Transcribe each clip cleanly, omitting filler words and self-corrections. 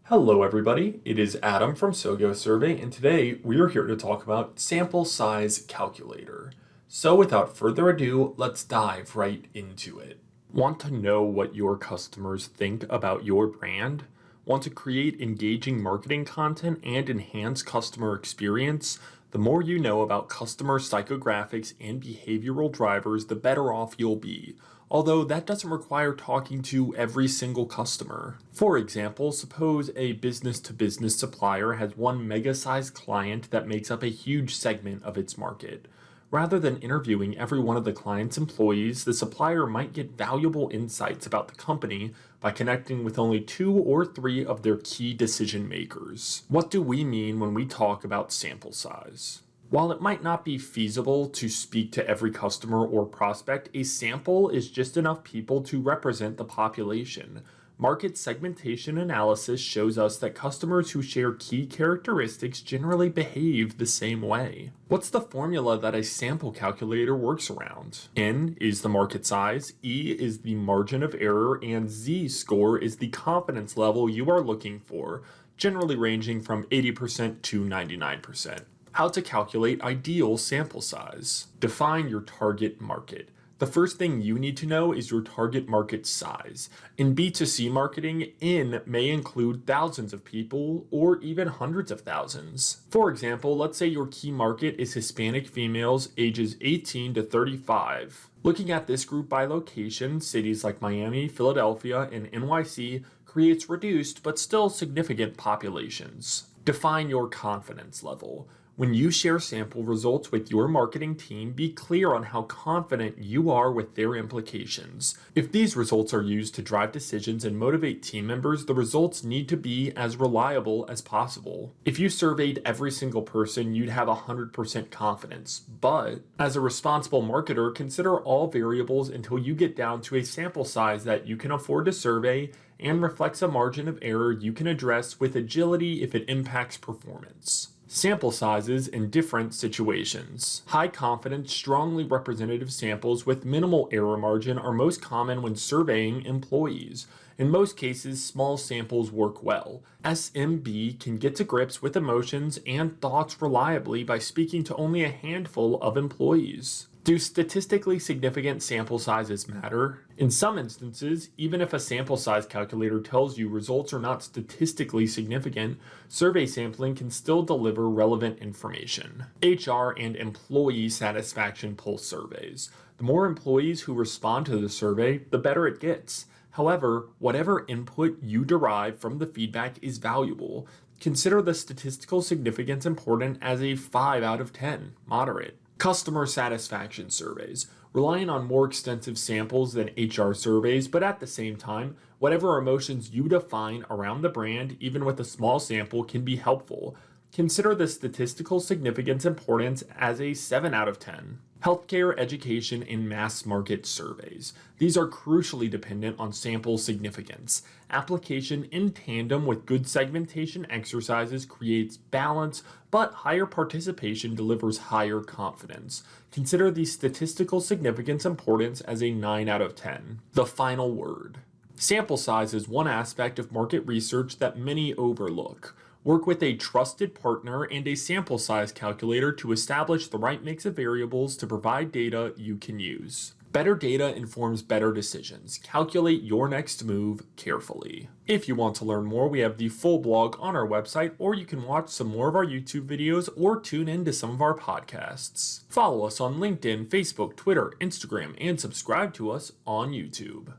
Hello everybody, it is Adam from SoGoSurvey, and today we are here to talk about sample size calculator. So without further ado, let's dive right into it. Want to know what your customers think about your brand? Want to create engaging marketing content and enhance customer experience? The more you know about customer psychographics and behavioral drivers, the better off you'll be. Although that doesn't require talking to every single customer. For example, suppose a business-to-business supplier has one mega-sized client that makes up a huge segment of its market. Rather than interviewing every one of the client's employees, the supplier might get valuable insights about the company by connecting with only 2 or 3 of their key decision makers. What do we mean when we talk about sample size? While it might not be feasible to speak to every customer or prospect, a sample is just enough people to represent the population. Market segmentation analysis shows us that customers who share key characteristics generally behave the same way. What's the formula that a sample calculator works around? N is the market size, E is the margin of error, and Z score is the confidence level you are looking for, generally ranging from 80% to 99%. How to calculate ideal sample size. Define your target market. The first thing you need to know is your target market size. In B2C marketing, N may include thousands of people or even hundreds of thousands. For example, let's say your key market is Hispanic females ages 18 to 35. Looking at this group by location, cities like Miami, Philadelphia, and NYC creates reduced but still significant populations. Define your confidence level. When you share sample results with your marketing team, be clear on how confident you are with their implications. If these results are used to drive decisions and motivate team members, the results need to be as reliable as possible. If you surveyed every single person, you'd have 100% confidence. But as a responsible marketer, consider all variables until you get down to a sample size that you can afford to survey and reflects a margin of error you can address with agility if it impacts performance. Sample sizes in different situations. High confidence, strongly representative samples with minimal error margin are most common when surveying employees. In most cases, small samples work well. SMB can get to grips with emotions and thoughts reliably by speaking to only a handful of employees. Do statistically significant sample sizes matter? In some instances, even if a sample size calculator tells you results are not statistically significant, survey sampling can still deliver relevant information. HR and employee satisfaction pulse surveys. The more employees who respond to the survey, the better it gets. However, whatever input you derive from the feedback is valuable. Consider the statistical significance important as a 5 out of 10, moderate. Customer satisfaction surveys. Relying on more extensive samples than HR surveys, but at the same time, whatever emotions you define around the brand, even with a small sample, can be helpful. Consider the statistical significance importance as a 7 out of 10. Healthcare, education, and mass market surveys. These are crucially dependent on sample significance. Application in tandem with good segmentation exercises creates balance, but higher participation delivers higher confidence. Consider the statistical significance importance as a 9 out of 10. The final word. Sample size is one aspect of market research that many overlook. Work with a trusted partner and a sample size calculator to establish the right mix of variables to provide data you can use. Better data informs better decisions. Calculate your next move carefully. If you want to learn more, we have the full blog on our website, or you can watch some more of our YouTube videos or tune in to some of our podcasts. Follow us on LinkedIn, Facebook, Twitter, Instagram, and subscribe to us on YouTube.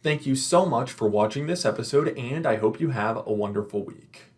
Thank you so much for watching this episode, and I hope you have a wonderful week.